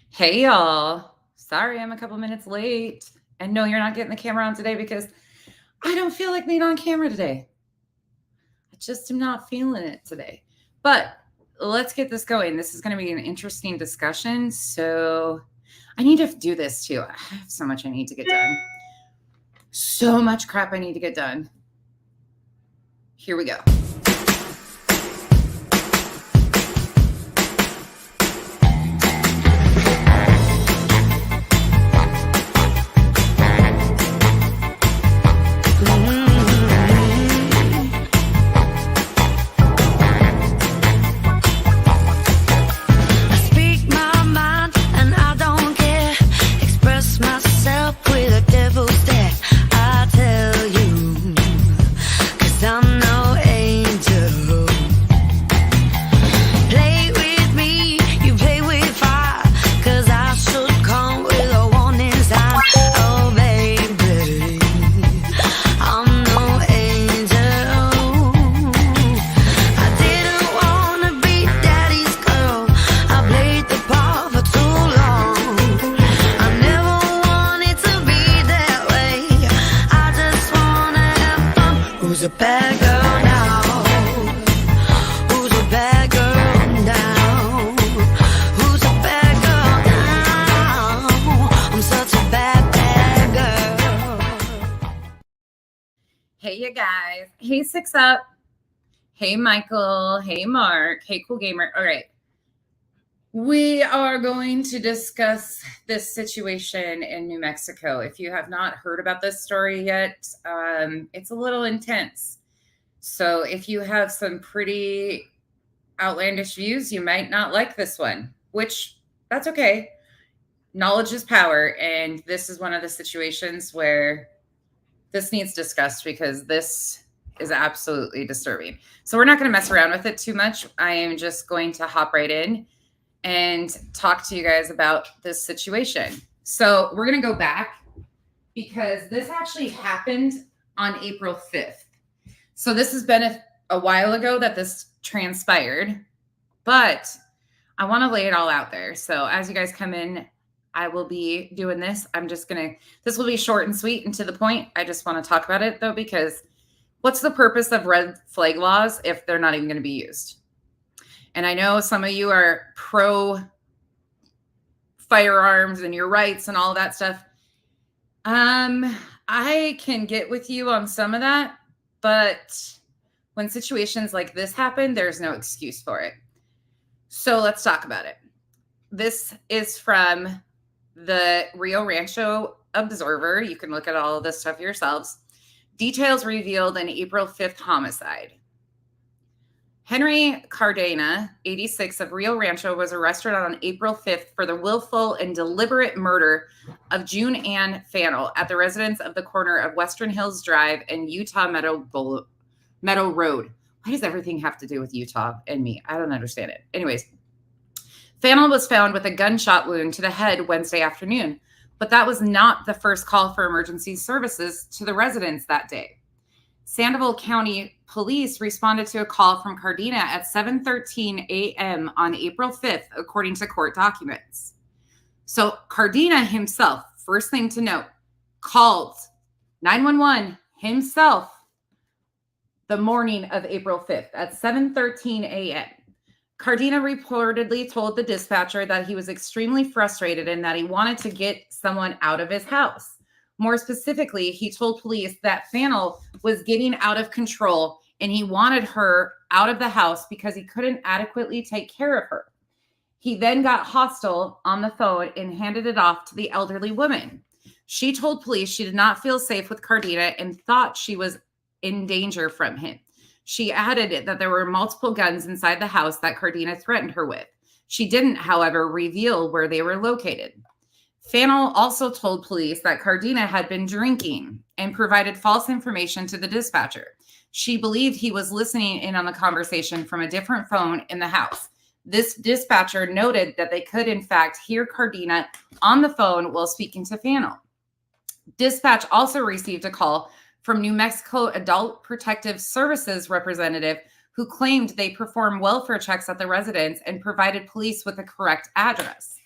Hey y'all. Sorry I'm a couple minutes late. And no, you're not getting the camera on today because I don't feel like being on camera today. I just am not feeling it today. But let's get this going. This is going to be an interesting discussion. So I need to do this too. I have so much I need to get done. So much crap I need to get done. Here we go. Hey, you guys. Hey, Six Up. Hey, Michael. Hey, Mark. Hey, Cool Gamer. All right. We are going to discuss this situation in New Mexico. If you have not heard about this story yet, it's a little intense. So if you have some pretty outlandish views, you might not like this one, which that's okay. Knowledge is power. And this is one of the situations where this needs discussed because this is absolutely disturbing. So we're not going to mess around with it too much. I am just going to hop right in and talk to you guys about this situation. So we're going to go back because this actually happened on April 5th. So this has been a while ago that this transpired, but I want to lay it all out there. So as you guys come in, I will be doing this. This will be short and sweet and to the point. I just want to talk about it though, because what's the purpose of red flag laws if they're not even going to be used? And I know some of you are pro firearms and your rights and all that stuff. I can get with you on some of that, but when situations like this happen, there's no excuse for it. So let's talk about it. This is from the Rio Rancho Observer. You can look at all of this stuff yourselves. Details revealed in April 5th homicide. Henry Cardena, 86, of Rio Rancho, was arrested on April 5th for the willful and deliberate murder of JuneAnne Fannell at the residence of the corner of Western Hills Drive and Utah Meadow Road. Why does everything have to do with Utah and me? I don't understand it. Anyways, Fannell was found with a gunshot wound to the head Wednesday afternoon, but that was not the first call for emergency services to the residents that day. Sandoval County Police responded to a call from Cardena at 7:13 a.m. on April 5th, according to court documents. So Cardena himself, first thing to note, called 911 himself the morning of April 5th at 7:13 a.m. Cardena reportedly told the dispatcher that he was extremely frustrated and that he wanted to get someone out of his house. More specifically, he told police that Fannell was getting out of control and he wanted her out of the house because he couldn't adequately take care of her. He then got hostile on the phone and handed it off to the elderly woman. She told police she did not feel safe with Cardena and thought she was in danger from him. She added that there were multiple guns inside the house that Cardena threatened her with. She didn't, however, reveal where they were located. Fannell also told police that Cardena had been drinking and provided false information to the dispatcher. She believed he was listening in on the conversation from a different phone in the house. This dispatcher noted that they could, in fact, hear Cardena on the phone while speaking to Fannell. Dispatch also received a call from New Mexico Adult Protective Services representative who claimed they performed welfare checks at the residence and provided police with the correct address.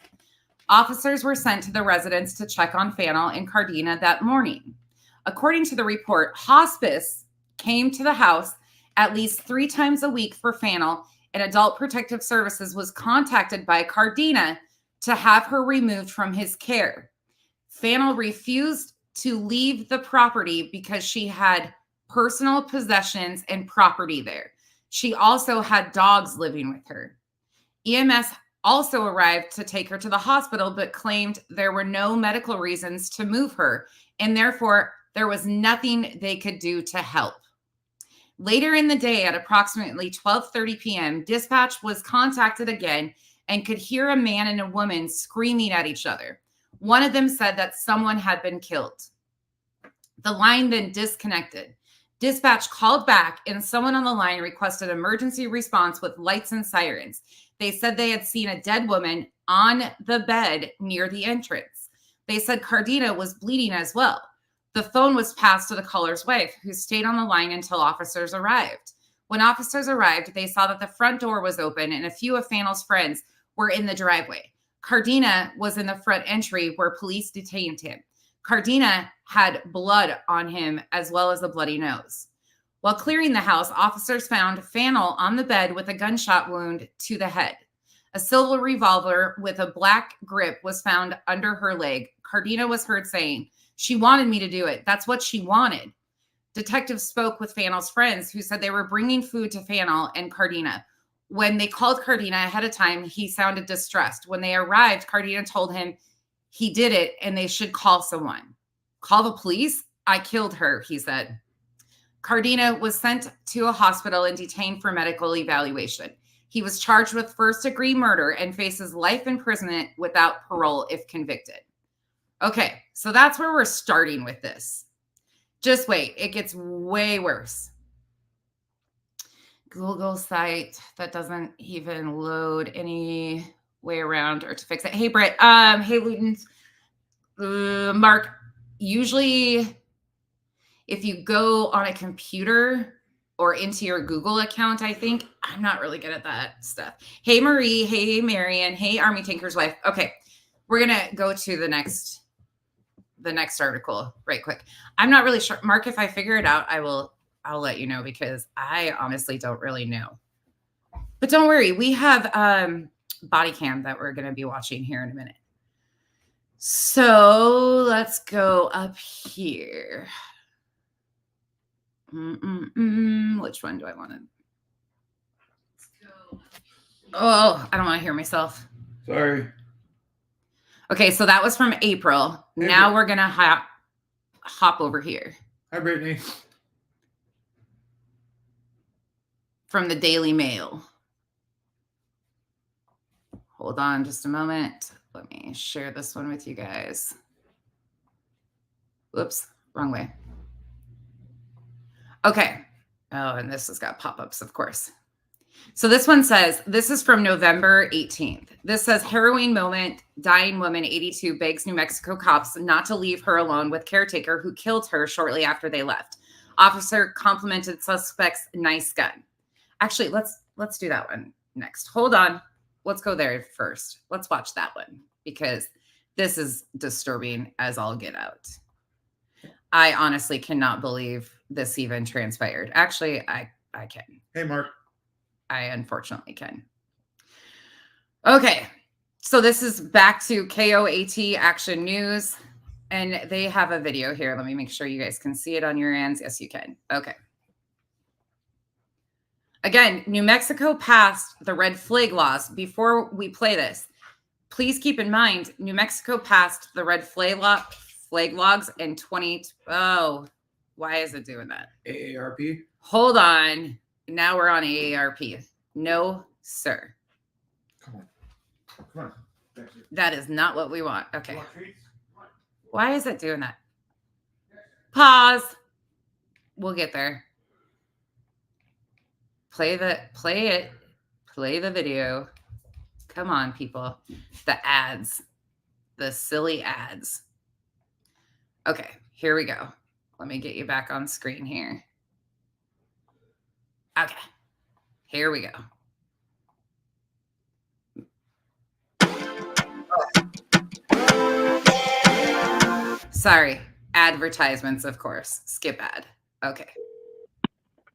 Officers were sent to the residence to check on Fannell and Cardina that morning. According to the report, hospice came to the house at least 3 times a week for Fannell, and Adult Protective Services was contacted by Cardina to have her removed from his care. Fannell refused to leave the property because she had personal possessions and property there. She also had dogs living with her. EMS also arrived to take her to the hospital, but claimed there were no medical reasons to move her, and therefore there was nothing they could do to help. Later in the day at approximately 12:30 p.m., dispatch was contacted again and could hear a man and a woman screaming at each other. One of them said that someone had been killed. The line then disconnected. Dispatch called back and someone on the line requested emergency response with lights and sirens. They said they had seen a dead woman on the bed near the entrance. They said Cardina was bleeding as well. The phone was passed to the caller's wife, who stayed on the line until officers arrived. When officers arrived, they saw that the front door was open and a few of Fannell's friends were in the driveway. Cardina was in the front entry where police detained him. Cardina had blood on him as well as a bloody nose. While clearing the house, officers found Fannell on the bed with a gunshot wound to the head. A silver revolver with a black grip was found under her leg. Cardina was heard saying, "She wanted me to do it. That's what she wanted." Detectives spoke with Fannell's friends who said they were bringing food to Fannell and Cardina. When they called Cardina ahead of time, he sounded distressed. When they arrived, Cardina told him he did it and they should call someone. "Call the police? I killed her," he said. Cardina was sent to a hospital and detained for medical evaluation. He was charged with first-degree murder and faces life imprisonment without parole if convicted. Okay, so that's where we're starting with this. Just wait, it gets way worse. Google site that doesn't even load any way around or to fix it. Hey, Britt. Hey, Ludens. Mark, usually if you go on a computer or into your Google account, I think, I'm not really good at that stuff. Hey, Marie. Hey, Marion. Hey, Army Tanker's wife. Okay, we're going to go to the next article right quick. I'm not really sure. Mark, if I figure it out, I'll let you know because I honestly don't really know. But don't worry, we have body cam that we're going to be watching here in a minute. So let's go up here. Which one do I want to? Oh, I don't want to hear myself. Sorry. Okay, so that was from April. Hey, now we're going to hop over here. Hi, Brittany. From the Daily Mail. Hold on just a moment. Let me share this one with you guys. Whoops, wrong way. Okay. Oh, and this has got pop-ups, of course. So this one says, this is from November 18th. This says, harrowing moment, dying woman, 82, begs New Mexico cops not to leave her alone with caretaker who killed her shortly after they left. Officer complimented suspect's nice gun. Actually, let's do that one next. Hold on. Let's go there first. Let's watch that one because this is disturbing as all get out. I honestly cannot believe this even transpired. Actually, I can. Hey, Mark. I unfortunately can. Okay. So this is back to KOAT Action News. And they have a video here. Let me make sure you guys can see it on your ends. Yes, you can. Okay. Again, New Mexico passed the red flag laws. Before we play this, please keep in mind, New Mexico passed the red flag logs in 20. Oh, why is it doing that? AARP? Hold on. Now we're on AARP. No, sir. Come on. That is not what we want. Okay. Why is it doing that? Pause. We'll get there. Play the video. Come on, people. The ads. The silly ads. Okay, here we go. Let me get you back on screen here. Okay, here we go. Sorry. Advertisements, of course. Skip ad. Okay.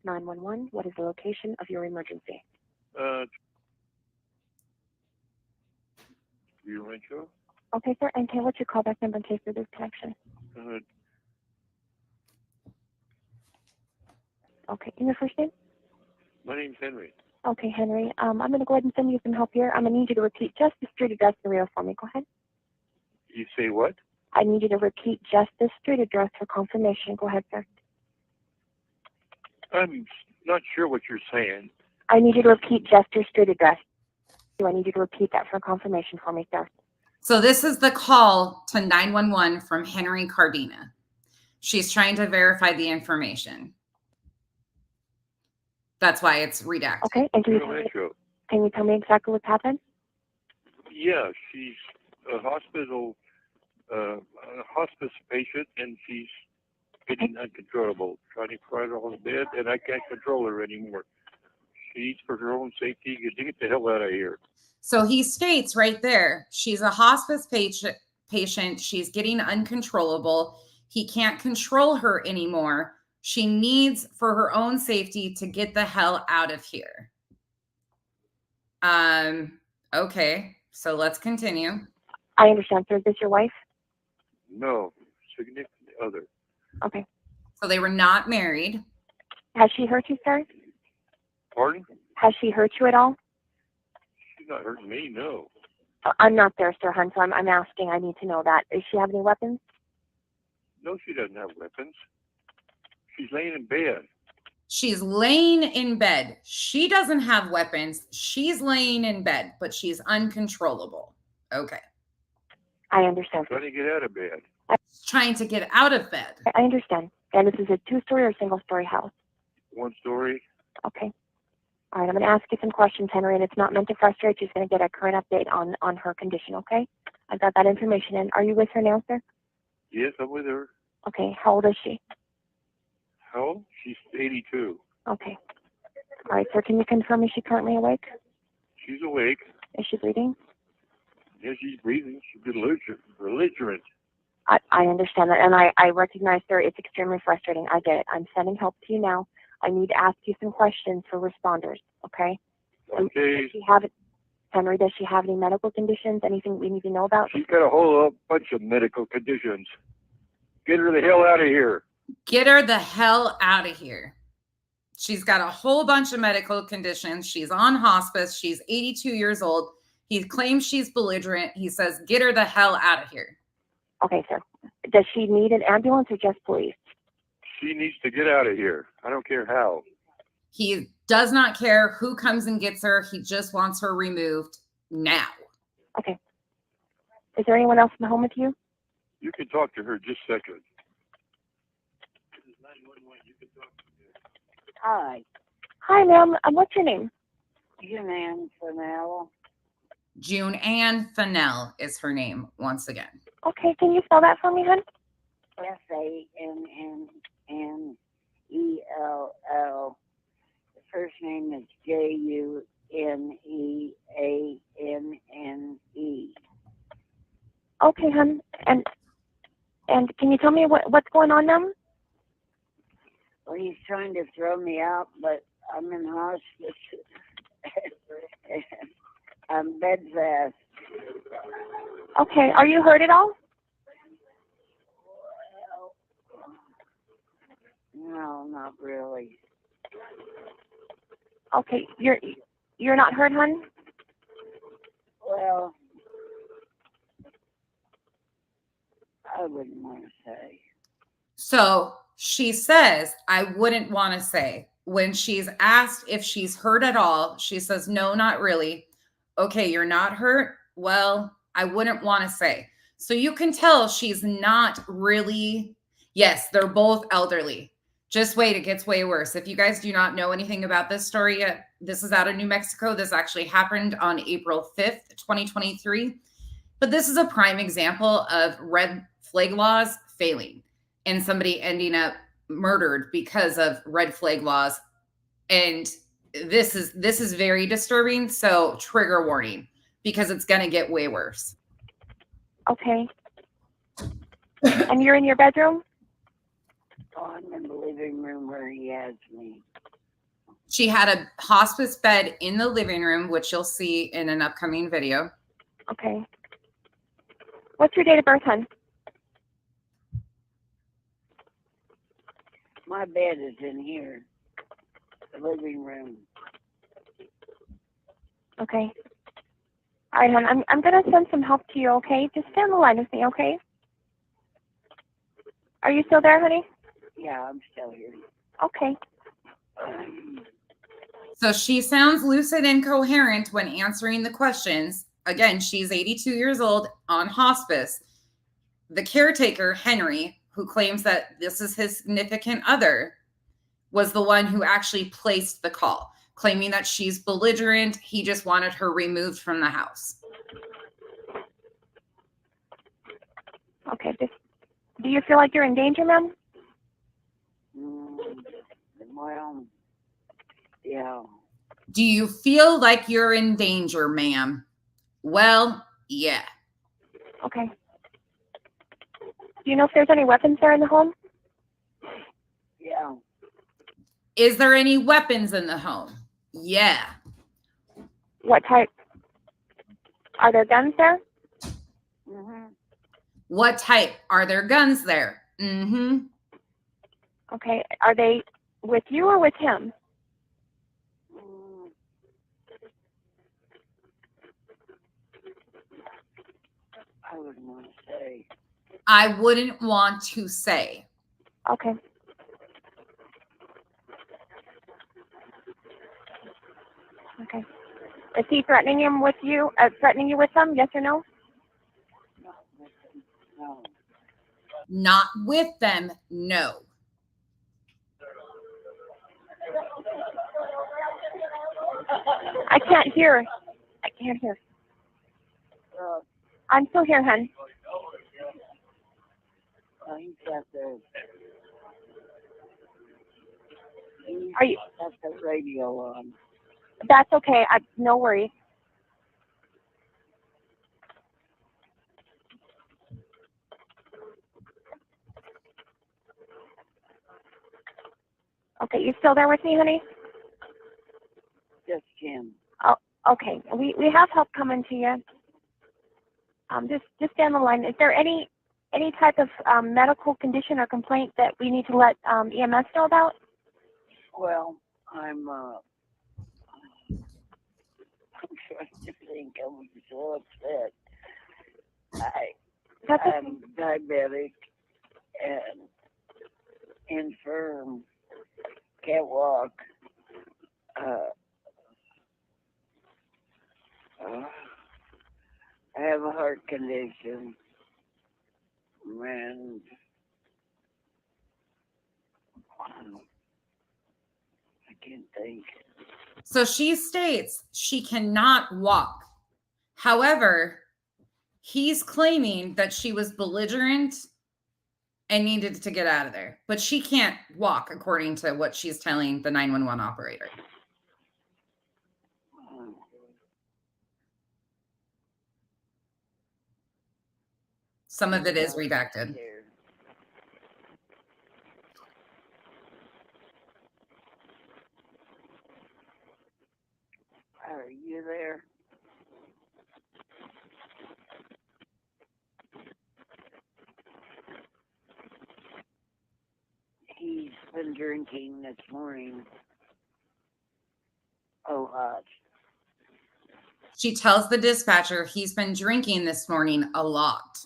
911, what is the location of your emergency? You Rancho? Okay, sir, and what's your callback number in case of disconnection? Okay, and your first name? My name's Henry. Okay, Henry. I'm going to go ahead and send you some help here. I'm going to need you to repeat just the street address and area for me. Go ahead. You say what? I need you to repeat just the street address for confirmation. Go ahead, sir. I'm not sure what you're saying. I need you to repeat just your street address. I need you to repeat that for confirmation for me, sir. So this is the call to 911 from Henry Cardina. She's trying to verify the information. That's why it's redacted. Okay, and can you tell me exactly what's happened? Yeah, she's a hospice patient, and she's getting uncontrollable, trying to cry her on the bed, and I can't control her anymore. She needs, for her own safety, to get the hell out of here. So he states right there, she's a hospice patient. She's getting uncontrollable. He can't control her anymore. She needs, for her own safety, to get the hell out of here. Okay, so let's continue. I understand, sir. Is this your wife? No, significant other. Okay. So they were not married. Has she hurt you, sir? Pardon? Has she hurt you at all? She's not hurting me, no. I'm not there, sir, hon, so I'm asking. I need to know that. Does she have any weapons? No, she doesn't have weapons. She's laying in bed. She's laying in bed. She doesn't have weapons. She's laying in bed, but she's uncontrollable. Okay. I understand. Trying to get out of bed. Trying to get out of bed. I understand. And this is a two-story or single-story house? One story. Okay. All right, I'm going to ask you some questions, Henry, and it's not meant to frustrate. She's going to get a current update on her condition, okay? I've got that information in. Are you with her now, sir? Yes, I'm with her. Okay. How old is she? How old? She's 82. Okay. All right, sir, can you confirm, is she currently awake? She's awake. Is she breathing? Yeah, she's breathing. She's belligerent. I understand that, and I recognize, sir, it's extremely frustrating. I get it. I'm sending help to you now. I need to ask you some questions for responders, okay? Okay. Henry, does she have any medical conditions, anything we need to know about? She's got a whole bunch of medical conditions. Get her the hell out of here. Get her the hell out of here. She's got a whole bunch of medical conditions. She's on hospice. She's 82 years old. He claims she's belligerent. He says, get her the hell out of here. Okay, sir. Does she need an ambulance or just police? She needs to get out of here. I don't care how. He does not care who comes and gets her. He just wants her removed now. Okay. Is there anyone else in the home with you? You can talk to her just a second. Hi, Hi, ma'am. What's your name? JuneAnne Fannell. JuneAnne Fannell is her name once again. Okay, can you spell that for me, hon? Fannell. The first name is JuneAnne. Okay, hon. And can you tell me what's going on now? Well, he's trying to throw me out, but I'm in hospice. I'm bedfast. Okay, are you hurt at all? No, not really. Okay, you're not hurt, hon? Well, I wouldn't want to say. So she says, I wouldn't want to say. When she's asked if she's hurt at all, she says, no, not really. Okay, you're not hurt? Well, I wouldn't want to say. So you can tell she's not really, yes, they're both elderly. Just wait, it gets way worse. If you guys do not know anything about this story yet, this is out of New Mexico. This actually happened on April 5th, 2023. But this is a prime example of red flag laws failing and somebody ending up murdered because of red flag laws. And this is very disturbing. So trigger warning, because it's going to get way worse. Okay. And you're in your bedroom? Oh, I'm in the living room where he has me. She had a hospice bed in the living room, which you'll see in an upcoming video. Okay. What's your date of birth, hon? My bed is in here, the living room. Okay. All right, hon. I'm gonna send some help to you. Okay, just stay on the line with me. Okay. Are you still there, honey? Yeah, I'm still here. Okay. So she sounds lucid and coherent when answering the questions. Again, she's 82 years old on hospice. The caretaker, Henry, who claims that this is his significant other, was the one who actually placed the call, claiming that she's belligerent. He just wanted her removed from the house. Okay. Do you feel like you're in danger, ma'am? Well, yeah. Do you feel like you're in danger, ma'am? Well, yeah. Okay. Do you know if there's any weapons there in the home? Yeah. Is there any weapons in the home? Yeah. What type? Are there guns there? Mhm. What type? Are there guns there? Mm-hmm. Okay. Are they with you or with him? Mm. I wouldn't want to say. I wouldn't want to say. Okay. Okay. Is he threatening him with you? Threatening you with them? Yes or no? Not with him. No. Not with them, no. I can't hear. I can't hear. Uh, I'm still here, hon. he's got the. He's Are you? got the radio on. That's okay. No worries. Okay, you still there with me, honey? Just him. Oh, okay. We have help coming to you. Just stay on the line. Is there any type of medical condition or complaint that we need to let EMS know about? Well, I'm trying to think. I'm so upset. That's okay. I'm diabetic and infirm. Can't walk. I have a heart condition, and I can't think. So she states she cannot walk. However, he's claiming that she was belligerent and needed to get out of there. But she can't walk, according to what she's telling the 911 operator. Some of it is redacted. Are you there? He's been drinking this morning. Oh, hot. She tells the dispatcher he's been drinking this morning a lot.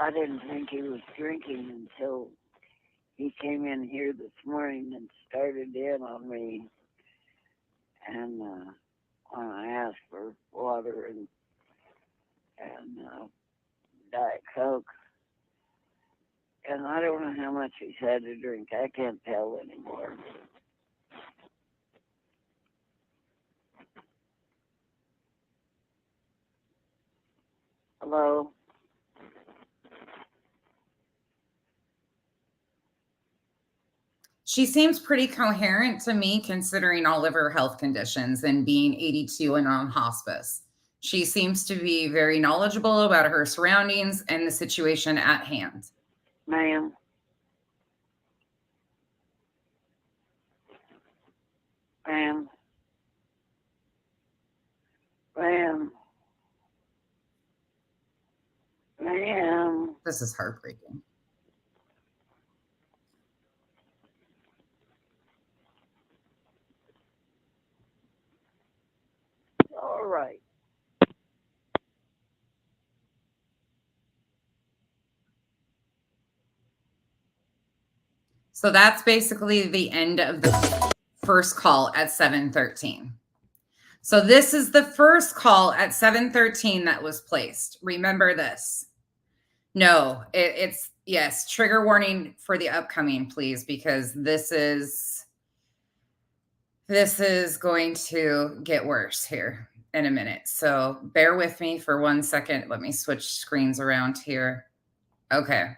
I didn't think he was drinking until he came in here this morning and started in on me. And when I asked for water and Diet Coke. And I don't know how much he's had to drink. I can't tell anymore. Hello? She seems pretty coherent to me, considering all of her health conditions and being 82 and on hospice. She seems to be very knowledgeable about her surroundings and the situation at hand. Ma'am. Ma'am. Ma'am. Ma'am. This is heartbreaking. All right. So that's basically the end of the first call at 7:13. So this is the first call at 7:13 that was placed. Remember this. No, it's yes, trigger warning for the upcoming, please, because this is going to get worse here in a minute. So bear with me for 1 second. Let me switch screens around here. Okay.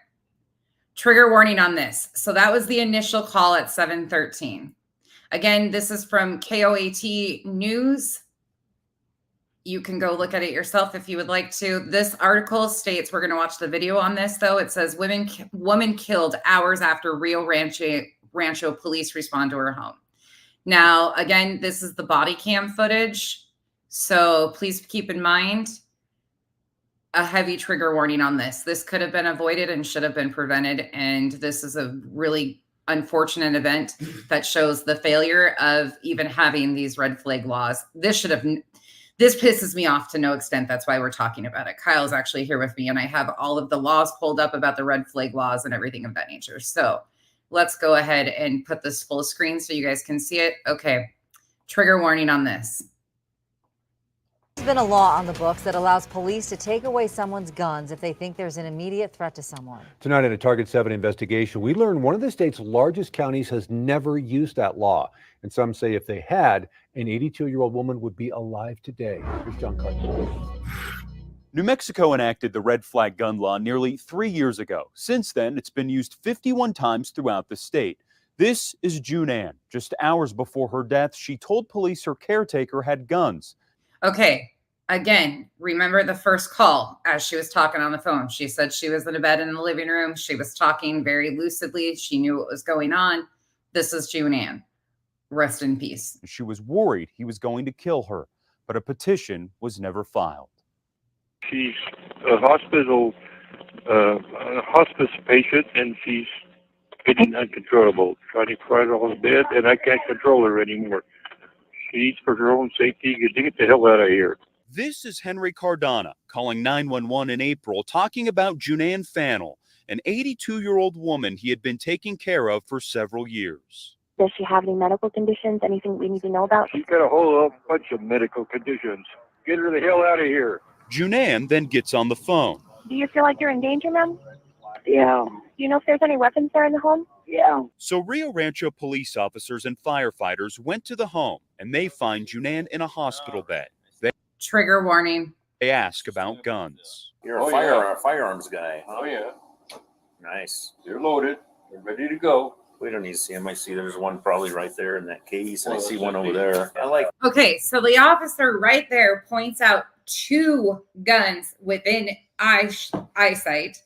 Trigger warning on this. So that was the initial call at 7:13. Again, this is from KOAT News. You can go look at it yourself if you would like to. This article states, we're going to watch the video on this though. It says woman killed hours after Rio Rancho police respond to her home. Now, again, this is the body cam footage. So please keep in mind a heavy trigger warning on this. This could have been avoided and should have been prevented. And this is a really unfortunate event that shows the failure of even having these red flag laws. This pisses me off to no extent. That's why we're talking about it. Kyle's actually here with me and I have all of the laws pulled up about the red flag laws and everything of that nature. So let's go ahead and put this full screen so you guys can see it. Okay. Trigger warning on this. There's been a law on the books that allows police to take away someone's guns if they think there's an immediate threat to someone. Tonight in a Target 7 investigation, we learned one of the state's largest counties has never used that law. And some say if they had, an 82-year-old woman would be alive today. Here's John Carter. New Mexico enacted the red flag gun law nearly 3 years ago. Since then, it's been used 51 times throughout the state. This is JuneAnne. Just hours before her death, she told police her caretaker had guns. Okay. Again, remember the first call as she was talking on the phone. She said she was in a bed in the living room. She was talking very lucidly. She knew what was going on. This is JuneAnne. Rest in peace. She was worried he was going to kill her, but a petition was never filed. She's a hospice patient, and she's getting uncontrollable, trying to cry on the bed, and I can't control her anymore. She needs, for her own safety, to get the hell out of here. This is Henry Cardona calling 911 in April, talking about JuneAnne Fannell, an 82-year-old woman he had been taking care of for several years. Does she have any medical conditions? Anything we need to know about? She's got a whole bunch of medical conditions. Get her the hell out of here. JuneAnne then gets on the phone. Do you feel like you're in danger, ma'am? Yeah. Do you know if there's any weapons there in the home? Yeah. So Rio Rancho police officers and firefighters went to the home, and they find JuneAnne in a hospital bed. Trigger warning. They ask about guns. You're a firearms guy. Oh, yeah. Nice. They're loaded. They're ready to go. We don't need to see them. I see there's one probably right there in that case, and I see one over there. I like. Okay, so the officer right there points out 2 guns within eyesight.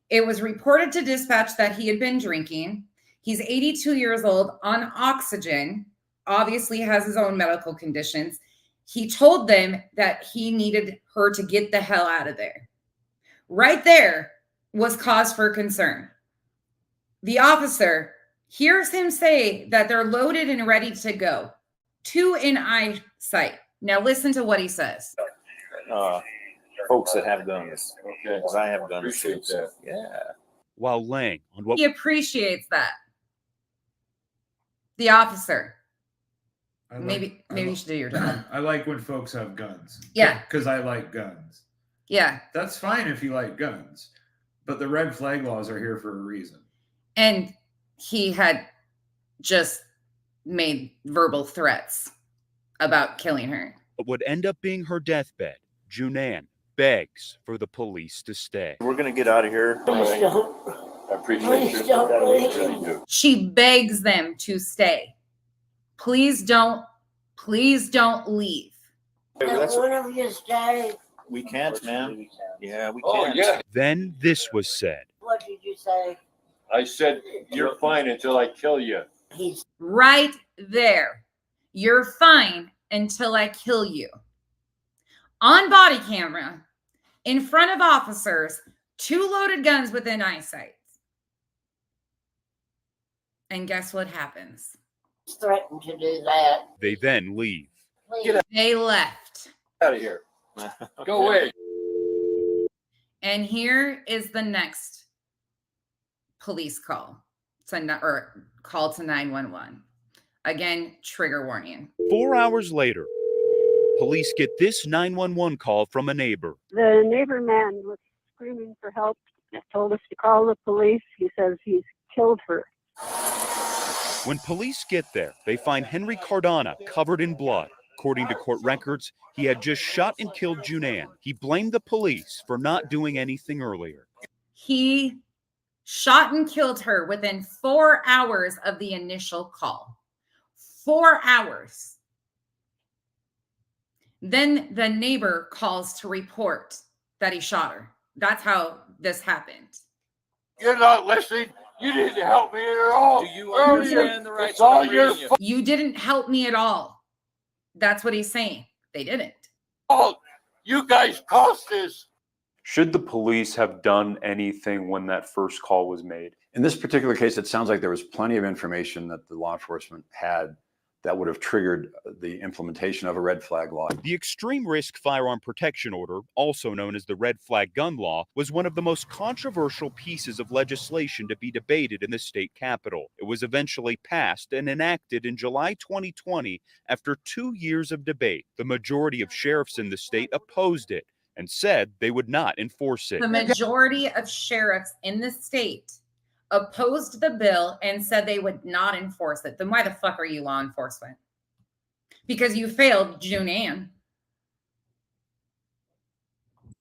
It was reported to dispatch that he had been drinking. He's 82 years old, on oxygen, obviously has his own medical conditions. He told them that he needed her to get the hell out of there. Right there was cause for concern. The officer hears him say that they're loaded and ready to go. 2 in eyesight. Now listen to what he says. Folks that have guns. Okay. Because I have guns Appreciate too. that. Yeah. While laying on what He appreciates that. The officer. Maybe you should do your job. I like when folks have guns. Yeah. Because I like guns. Yeah. That's fine if you like guns. But the red flag laws are here for a reason. And he had just made verbal threats about killing her. would end up being her deathbed, JuneAnne begs for the police to stay. We're going to get out of here. Please don't. I appreciate you. Really do. She begs them to stay. Please don't leave. When have you started? We can't, man. Yeah, we Oh, can't. yeah. Then this was said. What did you say? I said, you're fine until I kill you. He's Right there. You're fine until I kill you. On body camera, in front of officers, 2 loaded guns within eyesight. And guess what happens? threatened to do that. They then leave. Please. They left. Out of here. Go away. And here is the next police call call to 911. Again, trigger warning. 4 hours later, police get this 911 call from a neighbor. The neighbor man was screaming for help, told us to call the police. He says he's killed her. When police get there, they find Henry Cardona covered in blood. According to court records, he had just shot and killed JuneAnne. He blamed the police for not doing anything earlier. He shot and killed her within 4 hours of the initial call. 4 hours. Then the neighbor calls to report that he shot her. That's how this happened. You're not listening. You didn't help me at all. Do you understand the rights It's all of your reading it? You didn't help me at all. That's what he's saying. They didn't. fault. You guys caused this. Should the police have done anything when that first call was made? In this particular case, it sounds like there was plenty of information that the law enforcement had that would have triggered the implementation of a red flag law. The Extreme Risk Firearm Protection Order, also known as the Red Flag Gun Law, was one of the most controversial pieces of legislation to be debated in the state capitol. It was eventually passed and enacted in July 2020 after 2 years of debate. The majority of sheriffs in the state opposed it and said they would not enforce it. The majority of sheriffs in the state opposed the bill and said they would not enforce it. Then why the fuck are you law enforcement? Because you failed JuneAnne.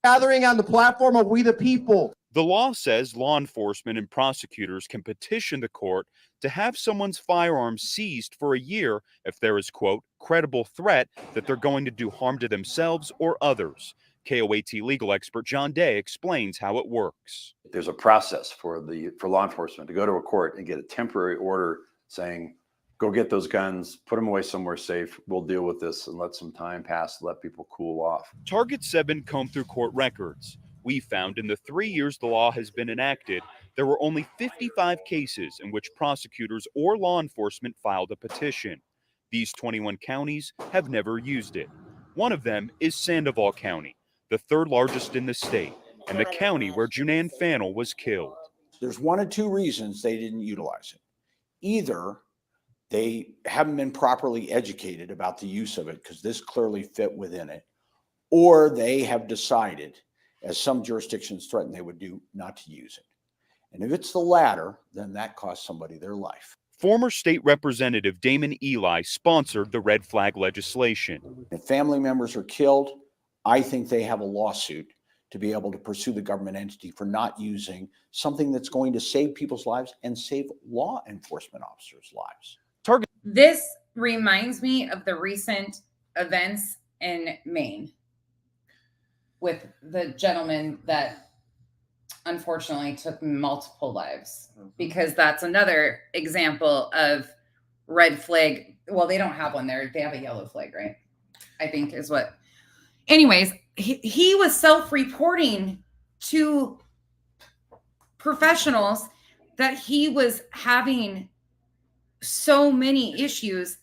Gathering on the platform of We the People. The law says law enforcement and prosecutors can petition the court to have someone's firearm seized for a year if there is, quote, credible threat that they're going to do harm to themselves or others. KOAT legal expert John Day explains how it works. There's a process for law enforcement to go to a court and get a temporary order saying, go get those guns, put them away somewhere safe. We'll deal with this and let some time pass, let people cool off. Target 7 combed through court records. We found in the 3 years the law has been enacted, there were only 55 cases in which prosecutors or law enforcement filed a petition. These 21 counties have never used it. One of them is Sandoval County, the third largest in the state, and the county where JuneAnne Fannell was killed. There's one of two reasons they didn't utilize it. Either they haven't been properly educated about the use of it because this clearly fit within it, or they have decided, as some jurisdictions threaten they would do, not to use it. And if it's the latter, then that costs somebody their life. Former state representative Damon Eli sponsored the red flag legislation. If family members are killed, I think they have a lawsuit to be able to pursue the government entity for not using something that's going to save people's lives and save law enforcement officers' lives. This reminds me of the recent events in Maine with the gentleman that unfortunately took multiple lives, because that's another example of red flag. Well, they don't have one there. They have a yellow flag, right? I think is what. Anyways, he was self-reporting to professionals that he was having so many issues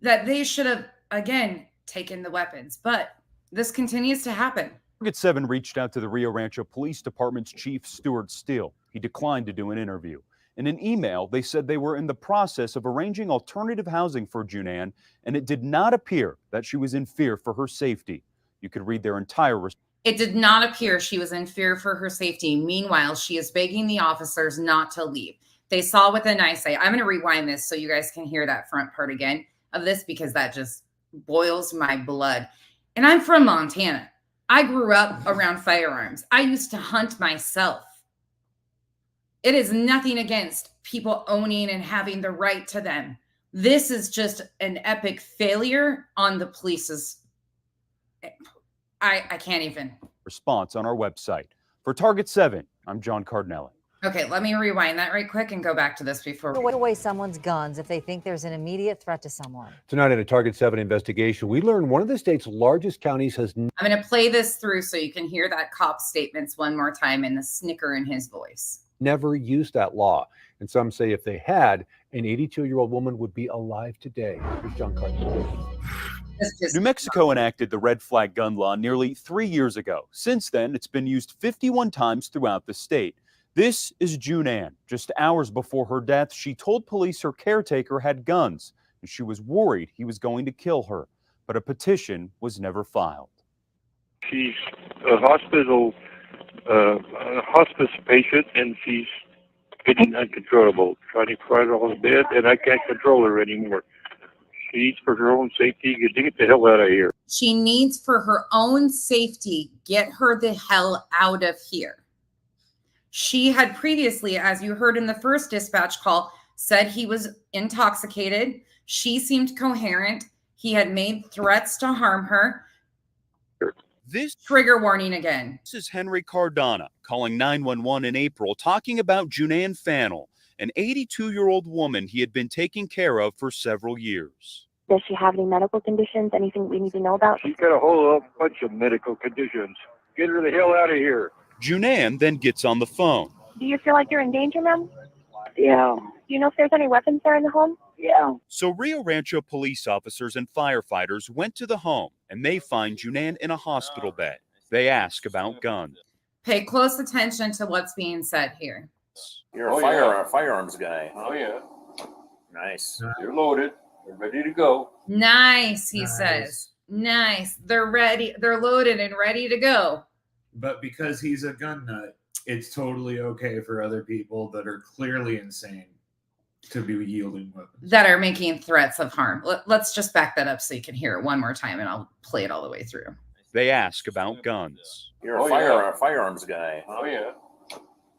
that they should have, again, taken the weapons. But this continues to happen. Target 7 reached out to the Rio Rancho Police Department's Chief Stuart Steele. He declined to do an interview. In an email, they said they were in the process of arranging alternative housing for JuneAnne, and it did not appear that she was in fear for her safety. You could read their entire response. It did not appear she was in fear for her safety. Meanwhile, she is begging the officers not to leave. They saw within eyesight. I'm going to rewind this so you guys can hear that front part again of this, because that just boils my blood. And I'm from Montana. I grew up around firearms. I used to hunt myself. It is nothing against people owning and having the right to them. This is just an epic failure on the police's I can't even. Response on our website. For Target 7, I'm John Cardinelli. Okay, let me rewind that right quick and go back to this before. Take away someone's guns if they think there's an immediate threat to someone. Tonight in a Target 7 investigation, we learned one of the state's largest counties has I'm going to play this through so you can hear that cop's statements one more time and the snicker in his voice. never used that law. And some say if they had, an 82-year-old woman would be alive today. Here's John Cardinelli. New Mexico enacted the red flag gun law nearly 3 years ago. Since then, it's been used 51 times throughout the state. This is JuneAnne. Just hours before her death, she told police her caretaker had guns, and she was worried he was going to kill her. But a petition was never filed. She's a hospice patient, and she's getting uncontrollable, trying to cry on the bed, and I can't control her anymore. She needs, for her own safety, to get the hell out of here. She needs, for her own safety, get her the hell out of here. She had previously, as you heard in the first dispatch call, said he was intoxicated. She seemed coherent. He had made threats to harm her. This trigger warning again. This is Henry Cardona calling 911 in April, talking about JuneAnne Fannell, an 82-year-old woman he had been taking care of for several years. Does she have any medical conditions? Anything we need to know about? She's got a whole bunch of medical conditions. Get her the hell out of here. JuneAnne then gets on the phone. Do you feel like you're in danger, ma'am? Yeah. Do you know if there's any weapons there in the home? Yeah. So Rio Rancho police officers and firefighters went to the home, and they find JuneAnne in a hospital bed. They ask about guns. Pay close attention to what's being said here. You're a firearms guy. Oh, yeah. Nice. You're loaded. You're ready to go. Nice, he says. Nice. They're ready. They're loaded and ready to go. But because he's a gun nut, it's totally okay for other people that are clearly insane to be yielding weapons. That are making threats of harm. Let's just back that up so you can hear it one more time, and I'll play it all the way through. They ask about guns. You're a firearms guy. Oh, yeah.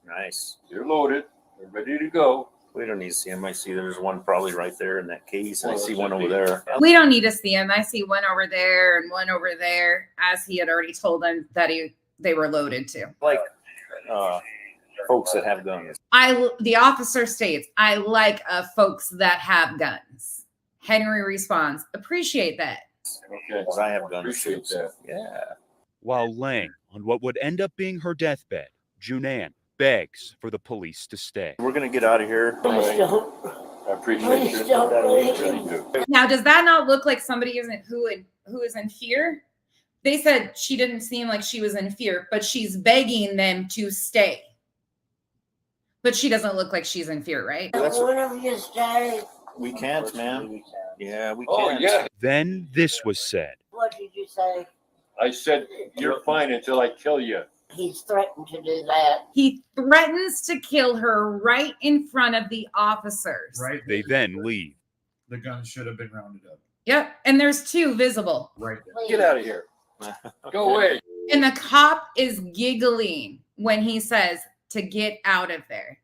Nice. You're loaded. You're ready to go. We don't need to see him. I see there's one probably right there in that case, and I see one over there. We don't need to see him. I see one over there and one over there, as he had already told them that they were loaded to. Like folks that have guns. The officer states, I like folks that have guns. Henry responds, appreciate that. Okay. Because I have guns. Appreciate that. Yeah. While laying on what would end up being her deathbed, JuneAnne begs for the police to stay. We're going to get out of here. I appreciate you. Really do. Now, does that not look like somebody who is in fear? They said she didn't seem like she was in fear, but she's begging them to stay. But she doesn't look like she's in fear, right? We can't, man. Yeah, we Oh, can't. yeah. Then this was said. What did you say? I said, you're fine until I kill you. He's threatened to do that. He threatens to kill her right in front of the officers. Right. They then leave. The guns should have been rounded up. Yep. And there's two visible. Right there. Get out of here. Go away. And the cop is giggling when he says to get out of there.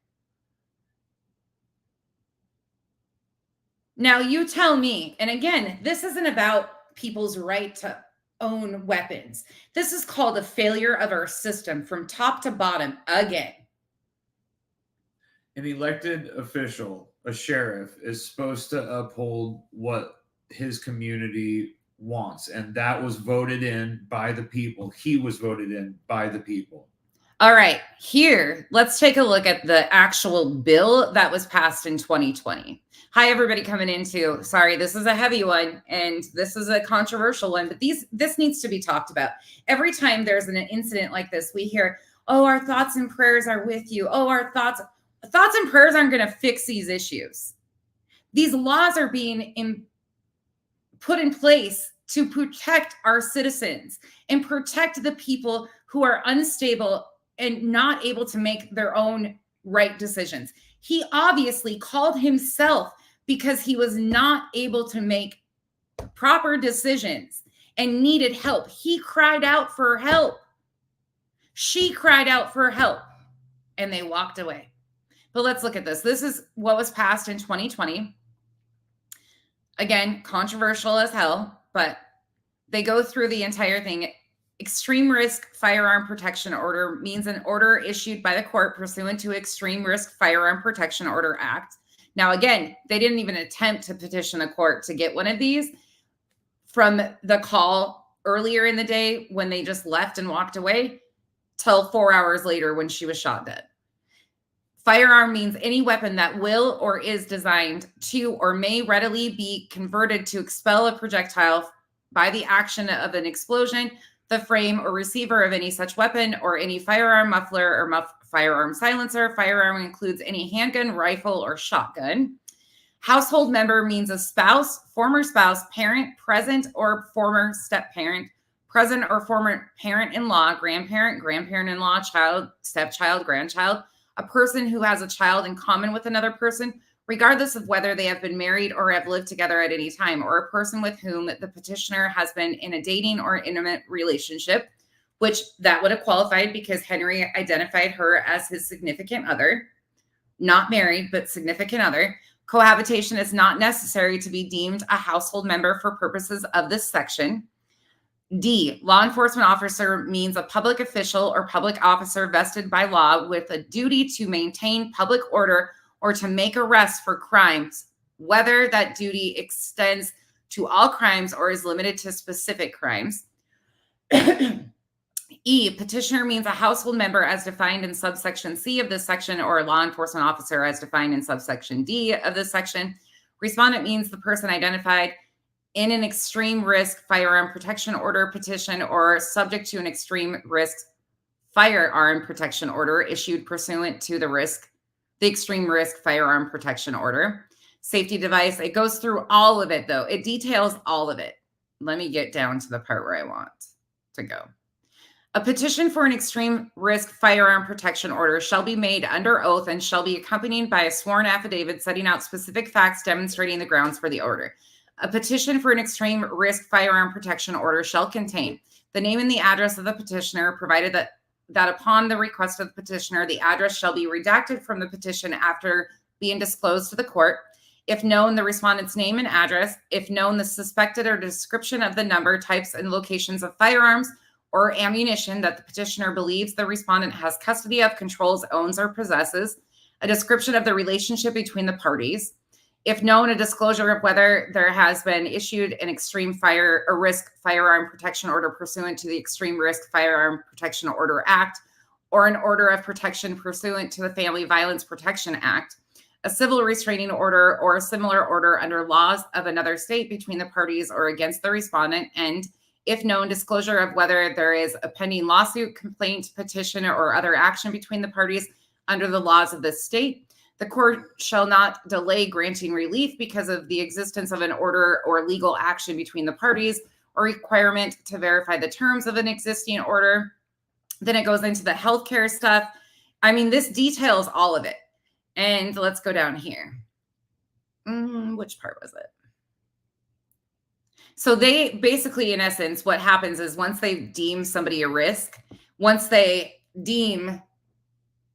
Now you tell me, and again, this isn't about people's right to own weapons. This is called a failure of our system from top to bottom again. An elected official, a sheriff, is supposed to uphold what his community wants, and that was voted in by the people. He was voted in by the people. All right, here, let's take a look at the actual bill that was passed in 2020. Hi, everybody coming into, sorry, this is a heavy one, and this is a controversial one, but this needs to be talked about. Every time there's an incident like this, we hear, oh, our thoughts and prayers are with you. Oh, our thoughts and prayers aren't going to fix these issues. These laws are being put in place to protect our citizens and protect the people who are unstable and not able to make their own right decisions. He obviously called himself because he was not able to make proper decisions and needed help. He cried out for help. She cried out for help, and they walked away. But let's look at this. This is what was passed in 2020. Again, controversial as hell, but they go through the entire thing. Extreme risk firearm protection order means an order issued by the court pursuant to Extreme Risk Firearm Protection Order Act. Now, again, they didn't even attempt to petition the court to get one of these from the call earlier in the day when they just left and walked away till 4 hours later when she was shot dead. Firearm means any weapon that will or is designed to or may readily be converted to expel a projectile by the action of an explosion, the frame or receiver of any such weapon, or any firearm muffler or firearm silencer. Firearm includes any handgun, rifle, or shotgun. Household member means a spouse, former spouse, parent, present or former step-parent, present or former parent-in-law, grandparent, grandparent-in-law, child, stepchild, grandchild, a person who has a child in common with another person, regardless of whether they have been married or have lived together at any time, or a person with whom the petitioner has been in a dating or intimate relationship, which that would have qualified because Henry identified her as his significant other, not married, but significant other. Cohabitation is not necessary to be deemed a household member for purposes of this section. D, law enforcement officer means a public official or public officer vested by law with a duty to maintain public order or to make arrests for crimes, whether that duty extends to all crimes or is limited to specific crimes. E, petitioner means a household member as defined in subsection C of this section, or a law enforcement officer as defined in subsection D of this section. Respondent means the person identified in an extreme risk firearm protection order petition or subject to an extreme risk firearm protection order issued pursuant to the extreme risk firearm protection order. Safety device, it goes through all of it though. It details all of it. Let me get down to the part where I want to go. A petition for an extreme risk firearm protection order shall be made under oath and shall be accompanied by a sworn affidavit setting out specific facts demonstrating the grounds for the order. A petition for an extreme risk firearm protection order shall contain the name and the address of the petitioner, provided that upon the request of the petitioner, the address shall be redacted from the petition after being disclosed to the court. If known, the respondent's name and address. If known, the suspected or description of the number, types, and locations of firearms or ammunition that the petitioner believes the respondent has custody of, controls, owns, or possesses. A description of the relationship between the parties. If known, a disclosure of whether there has been issued an extreme risk firearm protection order pursuant to the Extreme Risk Firearm Protection Order Act, or an order of protection pursuant to the Family Violence Protection Act, a civil restraining order or a similar order under laws of another state between the parties or against the respondent, and if known, disclosure of whether there is a pending lawsuit, complaint, petition, or other action between the parties under the laws of this state. The court shall not delay granting relief because of the existence of an order or legal action between the parties or requirement to verify the terms of an existing order. Then it goes into the healthcare stuff. I mean, this details all of it. And let's go down here. Which part was it? So they basically, in essence, what happens is once they deem somebody a risk, once they deem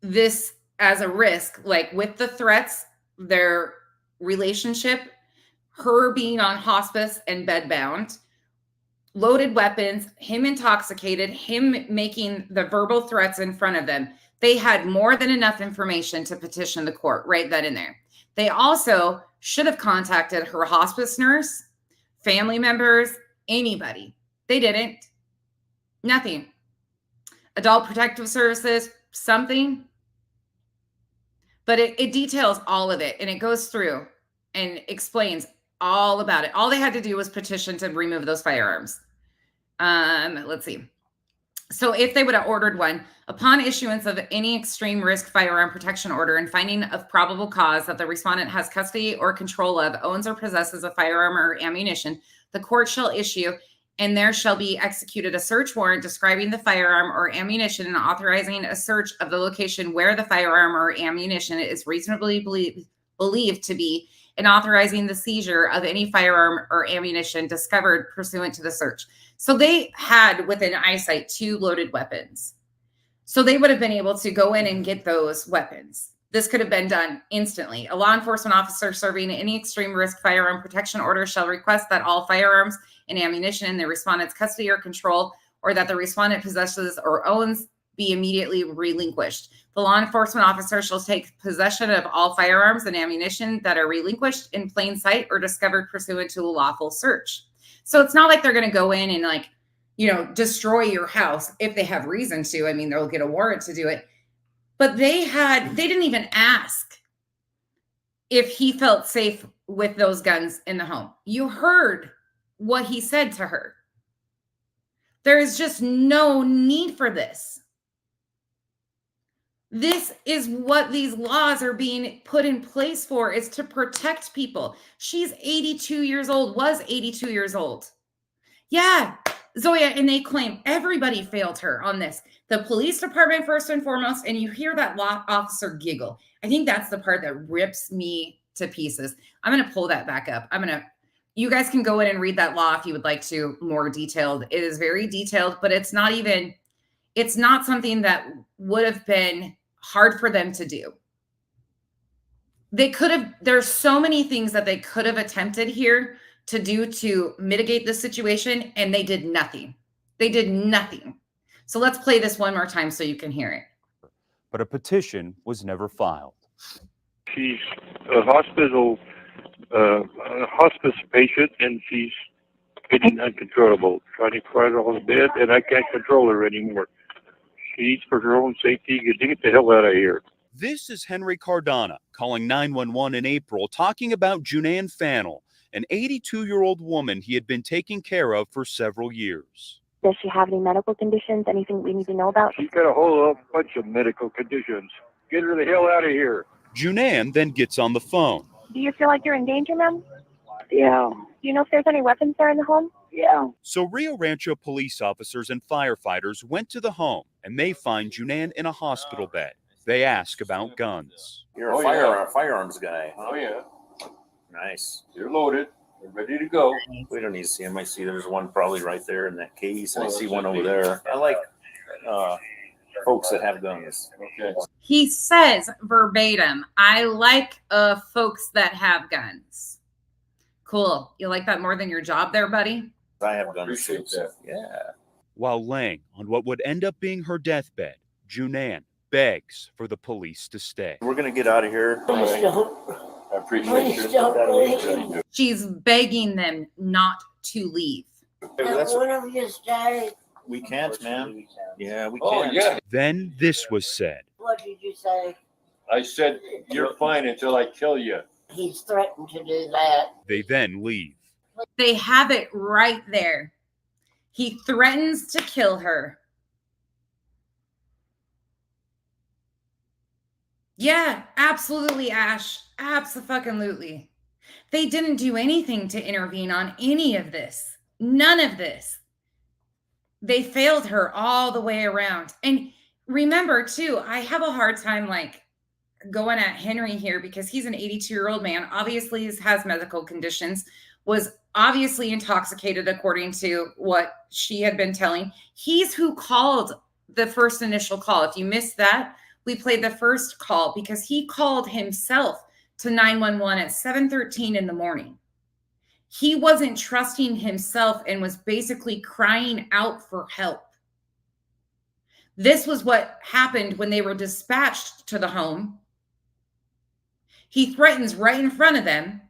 this as a risk, like with the threats, their relationship, her being on hospice and bedbound, loaded weapons, him intoxicated, him making the verbal threats in front of them, they had more than enough information to petition the court right then and there. They also should have contacted her hospice nurse, family members, anybody. They didn't. Nothing. Adult Protective Services, something. But it details all of it, and it goes through and explains all about it. All they had to do was petition to remove those firearms. Let's see. So if they would have ordered one, upon issuance of any extreme risk firearm protection order and finding of probable cause that the respondent has custody or control of, owns or possesses a firearm or ammunition, the court shall issue and there shall be executed a search warrant describing the firearm or ammunition and authorizing a search of the location where the firearm or ammunition is reasonably believed to be, and authorizing the seizure of any firearm or ammunition discovered pursuant to the search. So they had within eyesight 2 loaded weapons. So they would have been able to go in and get those weapons. This could have been done instantly. A law enforcement officer serving any extreme risk firearm protection order shall request that all firearms and ammunition in the respondent's custody or control, or that the respondent possesses or owns, be immediately relinquished. The law enforcement officer shall take possession of all firearms and ammunition that are relinquished in plain sight or discovered pursuant to a lawful search. So it's not like they're going to go in and, like, you know, destroy your house if they have reason to. I mean, they'll get a warrant to do it. But they didn't even ask if he felt safe with those guns in the home. You heard what he said to her. There is just no need for this. This is what these laws are being put in place for, is to protect people. She's 82 years old, was 82 years old. Yeah, Zoya, and they claim everybody failed her on this. The police department, first and foremost, and you hear that law officer giggle. I think that's the part that rips me to pieces. I'm going to pull that back up. You guys can go in and read that law if you would like to, more detailed. It is very detailed, but it's not something that would have been hard for them to do. There's so many things that they could have attempted here to do to mitigate this situation, and they did nothing. They did nothing. So let's play this one more time so you can hear it. But a petition was never filed. She's a hospice patient, and she's getting uncontrollable, trying to cry on the bed, and I can't control her anymore. She needs, for her own safety, to get the hell out of here. This is Henry Cardona calling 911 in April, talking about JuneAnne Fannell, an 82-year-old woman he had been taking care of for several years. Does she have any medical conditions? Anything we need to know about? She's got a whole bunch of medical conditions. Get her the hell out of here. JuneAnne then gets on the phone. Do you feel like you're in danger, ma'am? Yeah. Do you know if there's any weapons there in the home? Yeah. So Rio Rancho police officers and firefighters went to the home, and they find JuneAnne in a hospital bed. They ask about guns. You're a firearms guy. Oh, yeah. Nice. You're loaded. You're ready to go. We don't need to see him. I see there's one probably right there in that case, and I see one over there. I like folks that have guns. Okay. He says verbatim, I like folks that have guns. Cool. You like that more than your job there, buddy? I have guns too. Appreciate that. Yeah. While laying on what would end up being her deathbed, JuneAnne begs for the police to stay. We're going to get out of here. Please don't. I appreciate you. She's begging them not to leave. One of you died. We can't, man. Yeah, we Oh, can't. yeah. Then this was said. What did you say? I said, you're fine until I kill you. He's threatened to do that. They then leave. They have it right there. He threatens to kill her. Yeah, absolutely, Ash. Abso-fucking-lutely. They didn't do anything to intervene on any of this. None of this. They failed her all the way around. And remember, too, I have a hard time, like, going at Henry here because he's an 82-year-old man, obviously has medical conditions, was obviously intoxicated according to what she had been telling. He's who called the first initial call. If you missed that, we played the first call because he called himself to 911 at 7:13 in the morning. He wasn't trusting himself and was basically crying out for help. This was what happened when they were dispatched to the home. He threatens right in front of them.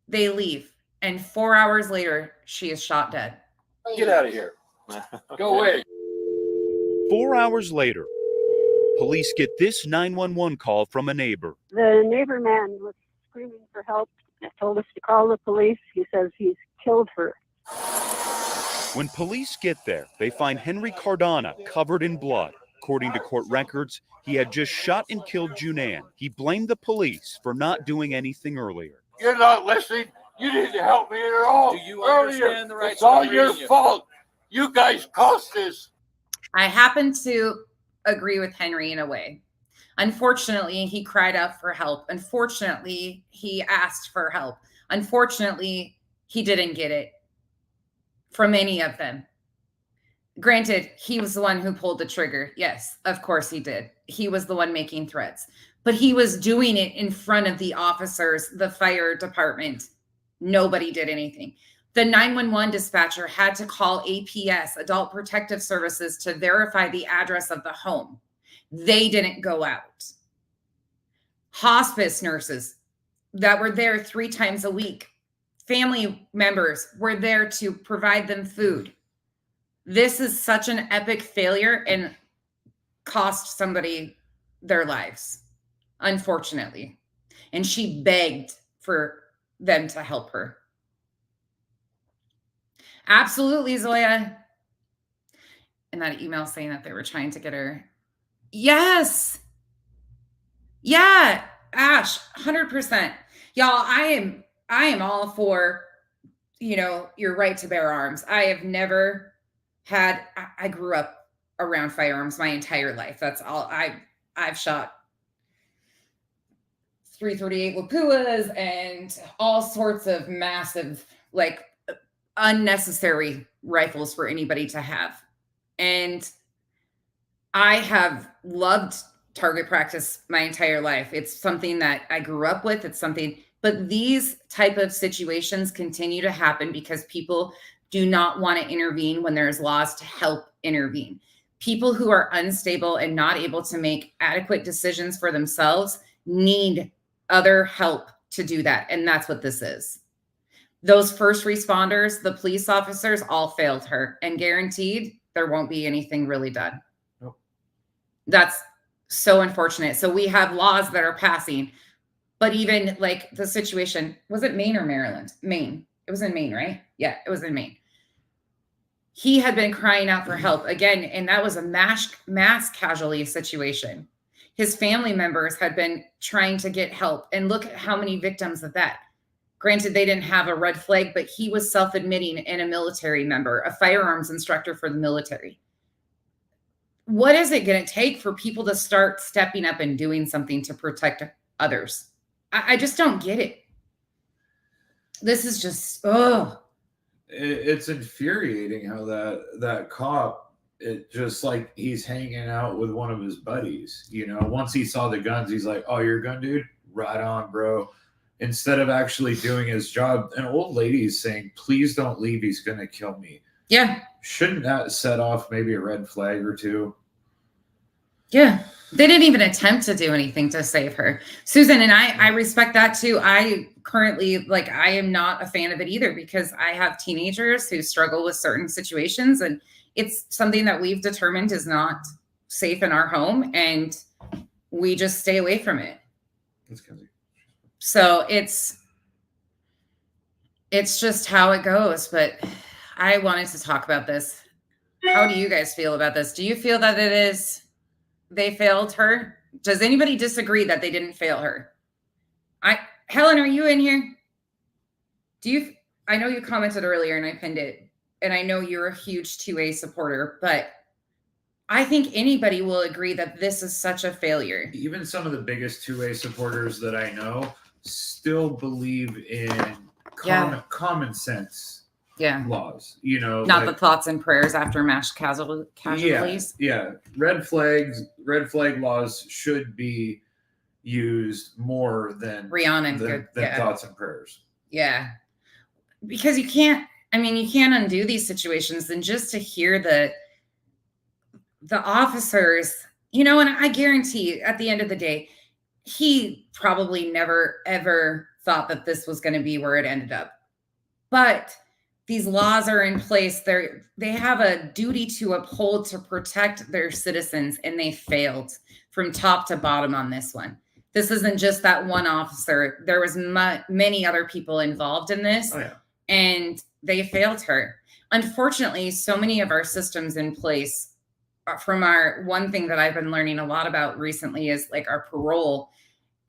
They leave. And 4 hours later, she is shot dead. Get out of here. Go away. 4 hours later, police get this 911 call from a neighbor. The neighbor man was screaming for help and told us to call the police. He says he's killed her. When police get there, they find Henry Cardona covered in blood. According to court records, he had just shot and killed JuneAnne. He blamed the police for not doing anything earlier. You're not listening. You need to help me at all. Do you Earlier, understand the rights it's all of your reading it? fault. You guys caused this. I happen to agree with Henry in a way. Unfortunately, he cried out for help. Unfortunately, he asked for help. Unfortunately, he didn't get it from any of them. Granted, he was the one who pulled the trigger. Yes, of course he did. He was the one making threats. but he was doing it in front of the officers, the fire department. Nobody did anything. The 911 dispatcher had to call APS, Adult Protective Services, to verify the address of the home. They didn't go out. Hospice nurses that were there 3 times a week, family members were there to provide them food. This is such an epic failure and cost somebody their lives, unfortunately. And she begged for them to help her. Absolutely, Zoya. And that email saying that they were trying to get her. Yes. Yeah, Ash, 100%. Y'all, I am all for, your right to bear arms. I have never had, I grew up around firearms my entire life. That's all. I've shot 338 Lapuas and all sorts of massive, unnecessary rifles for anybody to have. And I have loved target practice my entire life. It's something that I grew up with. But these type of situations continue to happen because people do not want to intervene when there's laws to help intervene. People who are unstable and not able to make adequate decisions for themselves need other help to do that. And that's what this is. Those first responders, the police officers, all failed her, and guaranteed there won't be anything really done. Nope. That's so unfortunate. So we have laws that are passing, but even the situation, was it Maine or Maryland? Maine. It was in Maine, right? Yeah, it was in Maine. He had been crying out for help again, and that was a mass casualty situation. His family members had been trying to get help, and look at how many victims of that. Granted, they didn't have a red flag, but he was self-admitting and a military member, a firearms instructor for the military. What is it going to take for people to start stepping up and doing something to protect others? I just don't get it. This is just, It's infuriating how that cop, it just he's hanging out with one of his buddies. Once he saw the guns, he's like, "Oh, you're a gun dude? Right on, bro." Instead of actually doing his job, an old lady is saying, "Please don't leave. He's going to kill me." Yeah. Shouldn't that set off maybe a red flag or two? Yeah. They didn't even attempt to do anything to save her. Susan, and I respect that too. I currently, I am not a fan of it either because I have teenagers who struggle with certain situations, and it's something that we've determined is not safe in our home, and we just stay away from it. That's crazy. So it's just how it goes. But I wanted to talk about this. How do you guys feel about this? Do you feel that they failed her? Does anybody disagree that they didn't fail her? Helen, are you in here? I know you commented earlier and I pinned it, and I know you're a huge 2A supporter, but I think anybody will agree that this is such a failure. Even some of the biggest 2A supporters that I know still believe in common sense laws. Not the thoughts and prayers after mass casualties. Yeah. Red flag laws should be used more than thoughts and prayers. Yeah. Because you can't undo these situations. And just to hear the officers, and I guarantee at the end of the day, he probably never, ever thought that this was going to be where it ended up. But these laws are in place. They have a duty to uphold to protect their citizens, and they failed from top to bottom on this one. This isn't just that one officer. There was many other people involved in this, and they failed her. Unfortunately, so many of our systems in place, from one thing that I've been learning a lot about recently is our parole,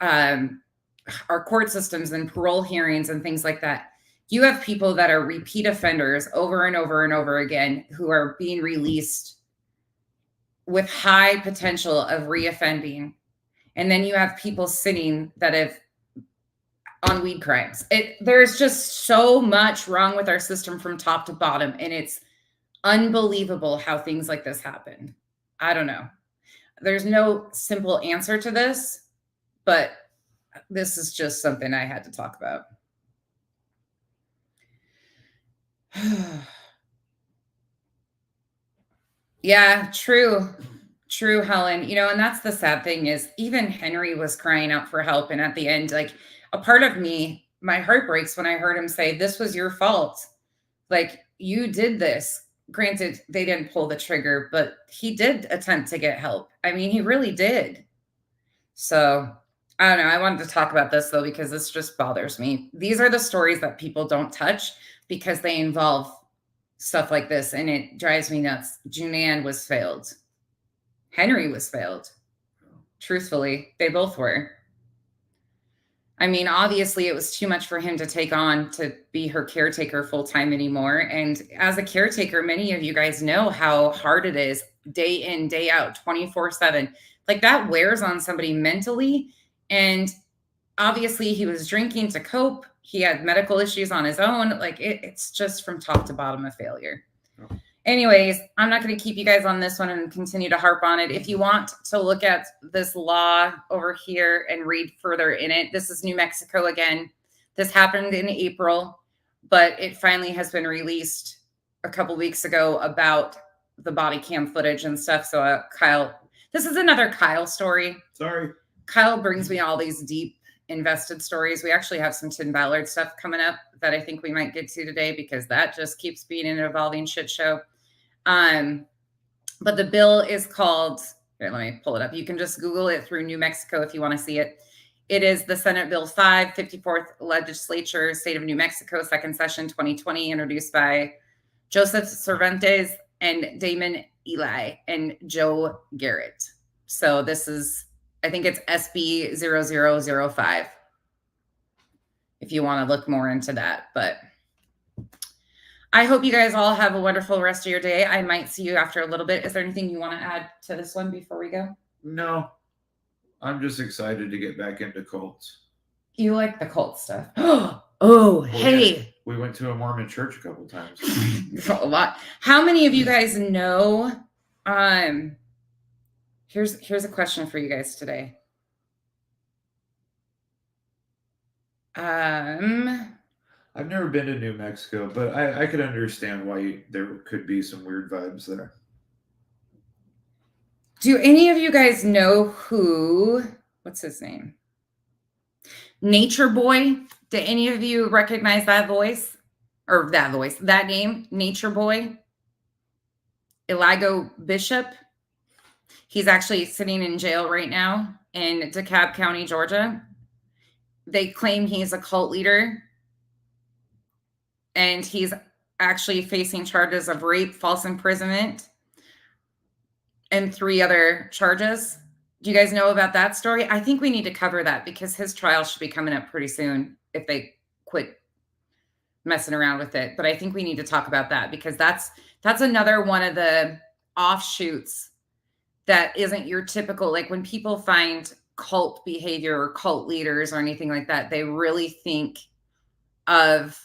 our court systems and parole hearings and things like that. You have people that are repeat offenders over and over and over again who are being released with high potential of reoffending. And then you have people sitting that have on weed crimes. There's just so much wrong with our system from top to bottom. And it's unbelievable how things like this happen. I don't know. There's no simple answer to this, but this is just something I had to talk about. Yeah, true. True, Helen. You know, and that's the sad thing is even Henry was crying out for help. And at the end, like a part of me, my heart breaks when I heard him say, this was your fault. Like you did this. Granted, they didn't pull the trigger, but he did attempt to get help. I mean, he really did. So I don't know. I wanted to talk about this though, because this just bothers me. These are the stories that people don't touch because they involve stuff like this. And it drives me nuts. JuneAnne was failed. Henry was failed. Truthfully, they both were. I mean, obviously it was too much for him to take on to be her caretaker full time anymore. And as a caretaker, many of you guys know how hard it is day in, day out, 24/7. Like that wears on somebody mentally. And obviously he was drinking to cope. He had medical issues on his own. Like it's just from top to bottom a failure. Oh. Anyways, I'm not going to keep you guys on this one and continue to harp on it. If you want to look at this law over here and read further in it, this is New Mexico again. This happened in April, but it finally has been released a couple weeks ago about the body cam footage and stuff. So Kyle, this is another Kyle story. Sorry. Kyle brings me all these deep invested stories. We actually have some Tim Ballard stuff coming up that I think we might get to today because that just keeps being an evolving shit show. But the bill is called, here, let me pull it up. You can just Google it through New Mexico if you want to see it. It is the Senate Bill 5, 54th Legislature, State of New Mexico, second session 2020, introduced by Joseph Cervantes and Damon Eli and Joe Garrett. So this is, I think it's SB 0005 if you want to look more into that. But I hope you guys all have a wonderful rest of your day. I might see you after a little bit. Is there anything you want to add to this one before we go? No. I'm just excited to get back into cults. You like the cult stuff. Oh, hey. Yeah. We went to a Mormon church a couple times. A lot. How many of you guys know? Here's a question for you guys today. I've never been to New Mexico, but I could understand why there could be some weird vibes there. Do any of you guys know what's his name? Nature Boy. Do any of you recognize that voice? Or that name? Nature Boy? Eligo Bishop. He's actually sitting in jail right now in DeKalb County, Georgia. They claim he's a cult leader. And he's actually facing charges of rape, false imprisonment, and 3 other charges. Do you guys know about that story? I think we need to cover that because his trial should be coming up pretty soon if they quit messing around with it. But I think we need to talk about that because that's another one of the offshoots that isn't your typical, like when people find cult behavior or cult leaders or anything like that, they really think of,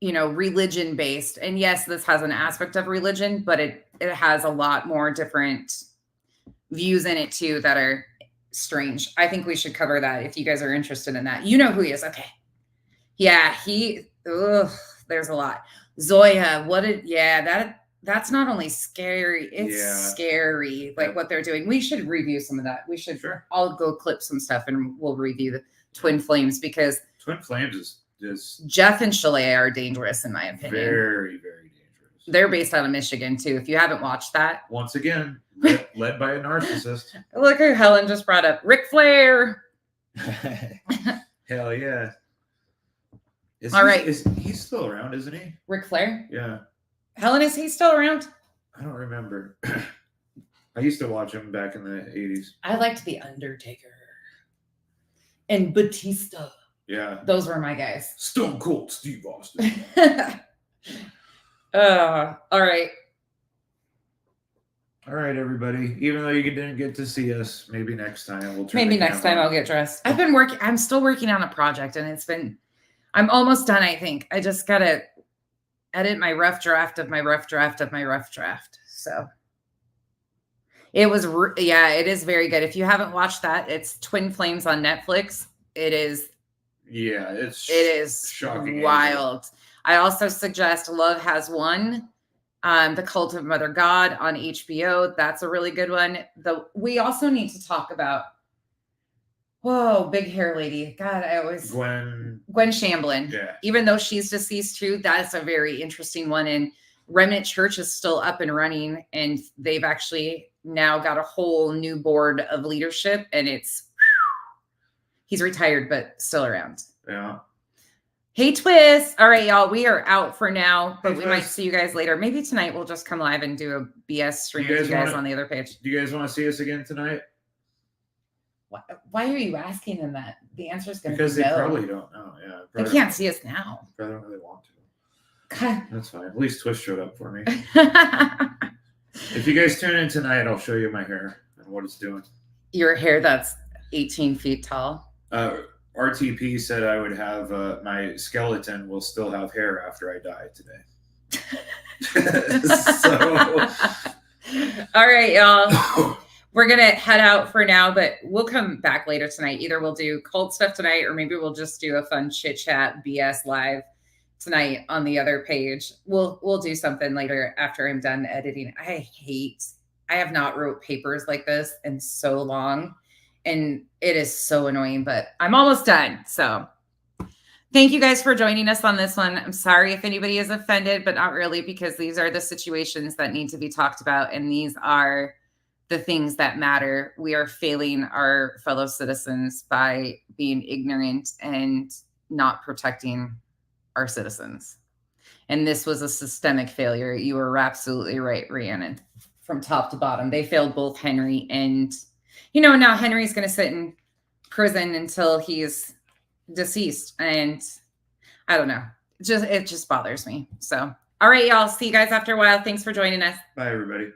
religion based. And yes, this has an aspect of religion, but it has a lot more different views in it too that are strange. I think we should cover that if you guys are interested in that. You know who he is. Okay. Yeah, there's a lot. Zoya, that's not only scary, it's scary, like what they're doing. We should review some of that. We should, I'll go clip some stuff and we'll review the Twin Flames because Twin Flames is Jeff and Chalet are dangerous in my opinion. Very, very dangerous. They're based out of Michigan too. If you haven't watched that. Once again, led by a narcissist. Look who Helen just brought up. Ric Flair. Hell yeah. All right. He's still around, isn't he? Ric Flair? Yeah. Helen, is he still around? I don't remember. I used to watch him back in the 80s. I liked The Undertaker. And Batista. Yeah. Those were my guys. Stone Cold Steve Austin. All right. All right, everybody. Even though you didn't get to see us, maybe next time we'll try. Maybe next time I'll get dressed. I'm still working on a project and I'm almost done, I think. I just got to edit my rough draft of my rough draft of my rough draft. So It was, yeah, it is very good. If you haven't watched that, it's Twin Flames on Netflix. It is shocking, wild. I also suggest Love Has Won, The Cult of Mother God on HBO. That's a really good one. We also need to talk about, whoa, big hair lady. God, I always Gwen Shamblin. Yeah. Even though she's deceased too, that's a very interesting one. And Remnant Church is still up and running, and they've actually now got a whole new board of leadership, and he's retired but still around. Yeah. Hey, Twist. All right, y'all, we are out for now, but we Twist. might see you guys later. Maybe tonight we'll just come live and do a BS stream with you guys on the other page. Do you guys want to see us again tonight? Why are you asking them that? The answer is going to be because they no. probably don't know. Yeah, they can't see us now. I don't really want to. God. That's fine. At least Twist showed up for me. If you guys tune in tonight, I'll show you my hair and what it's doing. Your hair that's 18 feet tall. RTP said I would have my skeleton will still have hair after I die today. All right, y'all. We're going to head out for now, but we'll come back later tonight. Either we'll do cult stuff tonight, or maybe we'll just do a fun chit chat BS live tonight on the other page. We'll do something later after I'm done editing. I have not wrote papers like this in so long, and it is so annoying, but I'm almost done. So thank you guys for joining us on this one. I'm sorry if anybody is offended, but not really, because these are the situations that need to be talked about, and these are the things that matter. We are failing our fellow citizens by being ignorant and not protecting our citizens. And this was a systemic failure. You were absolutely right, Rhiannon, from top to bottom. They failed both Henry and, now Henry's going to sit in prison until he's deceased. And I don't know. It just bothers me. So, all right, y'all. See you guys after a while. Thanks for joining us. Bye, everybody.